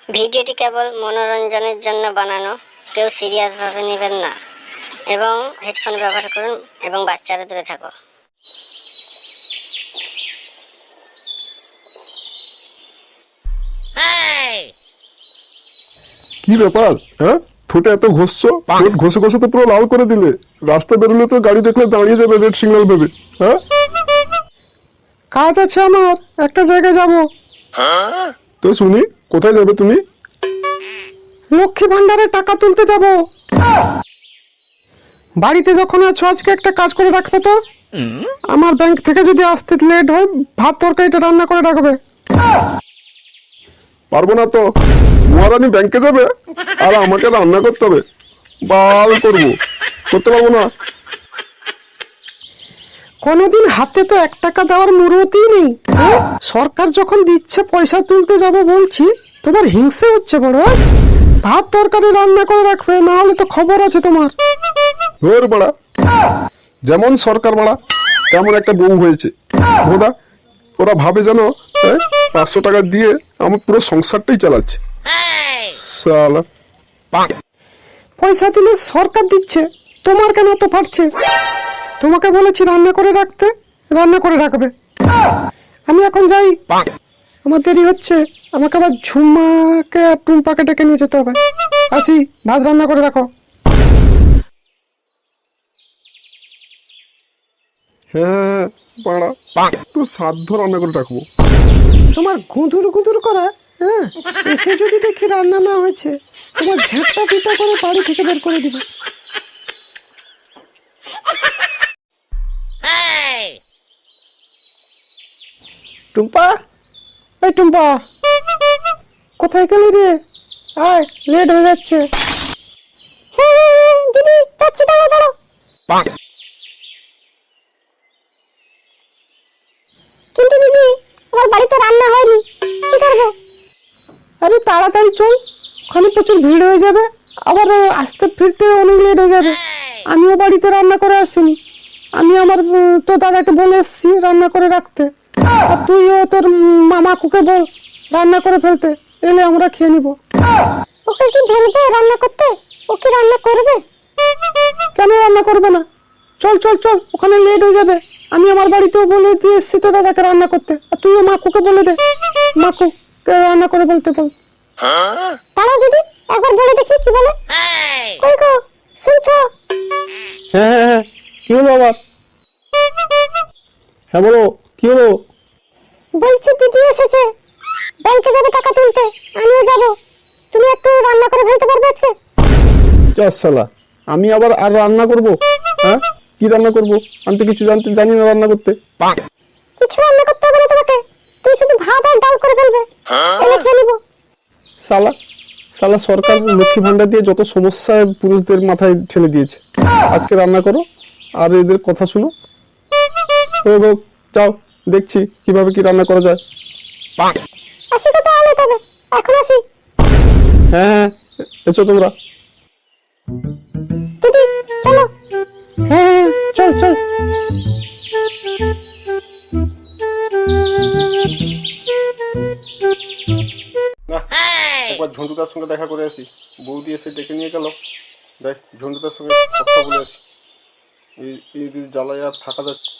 ভিডিওটি কেবল মনোরঞ্জনের জন্য বানানো, কেউ সিরিয়াস ভাবে নেবেন না এবং হেডফোন ব্যবহার করুন এবং বাচ্চারা দূরে থাকো। কি ব্যাপার? হ্যাঁ, ঠোঁটে এত ঘষছো, ঠোঁট ঘষে ঘষে তো পুরো লাল করে দিলে। রাস্তা বেরোলে তো গাড়ি দেখলে দাঁড়িয়ে যাবে রেড সিগন্যাল ভেবে। হ্যাঁ, কাজ আছে আমার, একটা জায়গায় যাব। তো শুনি, কোথায় যাবে তুমি? লক্ষ্মী ভান্ডারে টাকা তুলতে যাব। বাড়িতে যখন আছো আজকে একটা কাজ করে রাখবে তো। আমার ব্যাংক থেকে যদি আসতে লেট হয়, ভাত তরকারিটা রান্না করে রাখবে। পারবো না তো, মহারানী ব্যাংকে যাবে আর আমাকে রান্না করতে হবে। বাল করবো, করতে পারবো না। কোনোদিন হাতে তো 1 টাকা দেওয়ার মুরতই নেই। সরকার যখন দিচ্ছে পয়সা তুলতে যাব বলছি, তোমার হিংসে হচ্ছে বড়। ভাত তরকারি রান্না করে রাখবে, না হলে তো খবর আছে তোমার। ধর বাড়া, যেমন সরকার বাড়া তেমন একটা বউ হয়েছে ভোদা। ওরা ভাবে যেন 500 টাকা দিয়ে আমার পুরো সংসারটাই চালাচ্ছে। শালা পয়সা দিলে সরকার দিচ্ছে, তোমার কেন তো ফাটছে? তোমাকে বলেছি রান্না করে রাখতে, রান্না করে রাখবে। আমি এখন যাই, আমার দেরি হচ্ছে। আমাকে আবার ঝুমাকে আর টুম্পাকে ডেকে নিয়ে যেতে হবে। আসি, ভাত রান্না করে রাখো। হ্যাঁ বাড়া, তো সাধ্য রান্না করে রাখবো। তোমার গুঁদুর গুঁদুর করা, হ্যাঁ, এসে যদি দেখি রান্না না হয়েছে, তোমার ঝাঁটা পিটা করে বাড়ি থেকে বের করে দিব। টুম্পা, এই টুম্পা, কোথায় গেলি রে? আয়, লেট হয়ে যাচ্ছে। দিদি যাচ্ছি, দাঁড়াও দাঁড়াও। কিন্তু দিদি, আমার বাড়িতে রান্না হয়নি, কি করবো? আরে তাড়াতাড়ি চল, ওখানে প্রচুর ভিড় হয়ে যাবে, আবার আসতে ফিরতে অনেক লেট হয়ে যাবে। আমিও বাড়িতে রান্না করে আসিনি, আমি আমার তো দাদাকে বলে এসছি রান্না করে রাখতে। আর তুইও তোর মামাকুকে বল রান্না করে ফেলতে, এলে আমরা খেয়ে নিব। ওকে কি বলবো রান্না করতে? ও কি রান্না করবে? কেন রান্না করবে না? চল চল চল, ওখানে লেট হয়ে যাবে। আমি আমার বাড়িতেও বলে দিয়ে এসছি তো দাদাকে রান্না করতে। আর তুইও মাকুকে বলে দে, মাকুকে রান্না করে বলতে বল। দাঁড়াও দিদি, একবার বলে দেখি কি বলে। কই গো, শুনছো? হ্যাঁ হ্যাঁ হ্যাঁ, কি হলো আবার? হ্যাঁ বলো, কি হলো? বলছি দিদি এসেছে, ব্যাংকে যাবে টাকা তুলতে, আমিও যাব। তুমি একটু রান্না করে ফেলতে পারবে আজকে? চাস শালা, আমি আবার আর রান্না করব? হ্যাঁ, কি রান্না করব? আমি তো কিছু জানি না রান্না করতে। কিছু রান্না করতে হবে না তোমাকে, তুমি শুধু ভাত আর ডাল করে ফেলবে, এলে খেয়ে নিব। শালা শালা, সরকার লক্ষ্মী ভান্ডার দিয়ে যত সমস্যা পুরুষদের মাথায় ঠেলে দিয়েছে। আজকে রান্না করো আর এদের কথা শুনো। যাও, দেখছি কিভাবে কি রান্না করা যায়। আসি তো তাহলে, তবে এখন আসি। হ্যাঁ হ্যাঁ, এসো তোমরা। দিদি চলো। হ্যাঁ চল চল। একবার ঝন্টুদার সঙ্গে দেখা করে আসি। বৌদি এসে ডেকে নিয়ে গেল, দেখ ঝন্টুদার সঙ্গে কথা বলে আসি। এই জ্বালায় আর থাকা যাচ্ছে।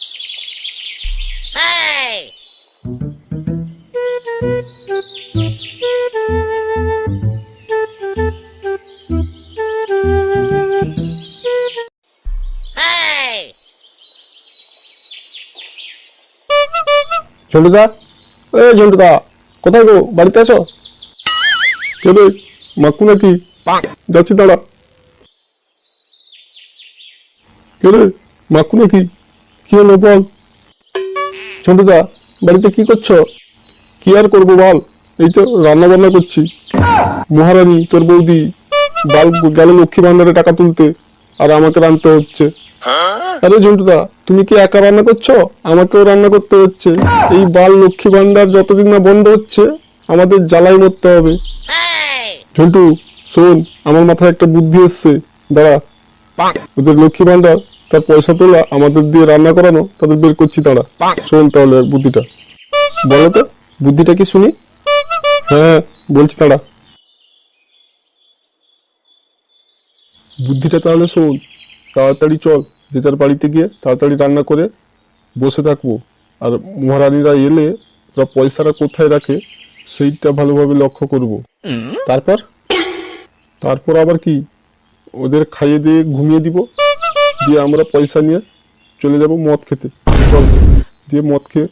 ঝন্টুদা, ঝন্টুদা, কোথায় গো? বাড়িতে আছো? কে রে, মাকু নাকি? যাচ্ছি, দাঁড়া। কে রে, মাকু নাকি? কি হলো বল? ঝন্টুদা, বাড়িতে কি করছো? কি আর করবো বল, এই তো রান্না বান্না করছি। মহারানী তোর বৌদি বাল গেল লক্ষ্মী ভান্ডারে টাকা তুলতে, আর আমাকে রাঁধতে হচ্ছে। আরে ঝন্টুদা, তুমি কি একা রান্না করছো? আমাকেও রান্না করতে হচ্ছে। এই বাল লক্ষ্মী ভান্ডার যতদিন না বন্ধ হচ্ছে, আমাদের জ্বালাই মরতে হবে। ঝন্টু শোন, আমার মাথায় একটা বুদ্ধি এসছে, দাঁড়া। ওদের লক্ষ্মী ভান্ডার, তার পয়সা তোলা, আমাদের দিয়ে রান্না করানো, তাদের বের করছি, দাঁড়া। শোন তাহলে বুদ্ধিটা। বলো তো, বুদ্ধিটা কি শুনি? হ্যাঁ বলছি, দাঁড়া। বুদ্ধিটা তাহলে শোন, তাড়াতাড়ি চল, যে যার বাড়িতে গিয়ে তাড়াতাড়ি রান্না করে বসে থাকবো। আর মহারানীরা এলে তারা পয়সাটা কোথায় রাখে সেইটা ভালোভাবে লক্ষ্য করব। তারপর তারপর আবার কি, ওদের খাইয়ে দিয়ে ঘুমিয়ে দিব, দিয়ে আমরা পয়সা নিয়ে চলে যাব মদ খেতে। চল, দিয়ে মদ খেয়ে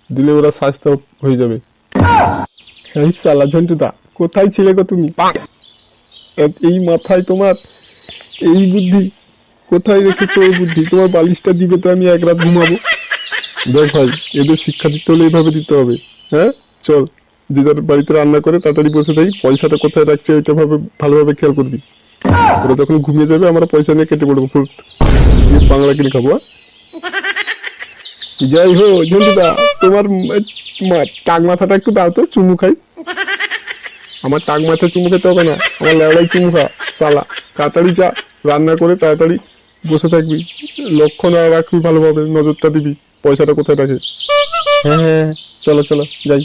দিলে ওরা স্বাস্থ্য হয়ে যাবে। এই শালা ঝন্টুদা, কোথায় ছিলে গো তুমি? এই মাথায় তোমার এই বুদ্ধি, কোথায় রেখেছো এই বুদ্ধি? তোমার বালিশটা দিবে তো আমি এক রাত ঘুমাবো। দেখ ভাই, এদের শিক্ষা দিতে হলে এইভাবে দিতে হবে। হ্যাঁ, চল, যে যার বাড়িতে রান্না করে তাড়াতাড়ি বসে থাকি, পয়সাটা কোথায় রাখছে ওইটা ভালোভাবে খেয়াল করবি। ওরা যখন ঘুমিয়ে যাবে আমরা পয়সা নিয়ে কেটে পড়বো, ফুট দিয়ে বাংলা কিনে খাবো। যাই হোক ঝন্টুদা, তোমার টাক মাথাটা একটু দাও তো, চুমু খাই। আমার টাক মাথায় চুমু খেতে হবে না, আমার লেওড়াই চুমু খা শালা। তাড়াতাড়ি যা, রান্না করে তাড়াতাড়ি বসে থাকবি, লক্ষ্য না রাখবি, ভালোভাবে নজরটা দিবি পয়সাটা কোথায় রাখে। হ্যাঁ হ্যাঁ, চলো চলো যাই।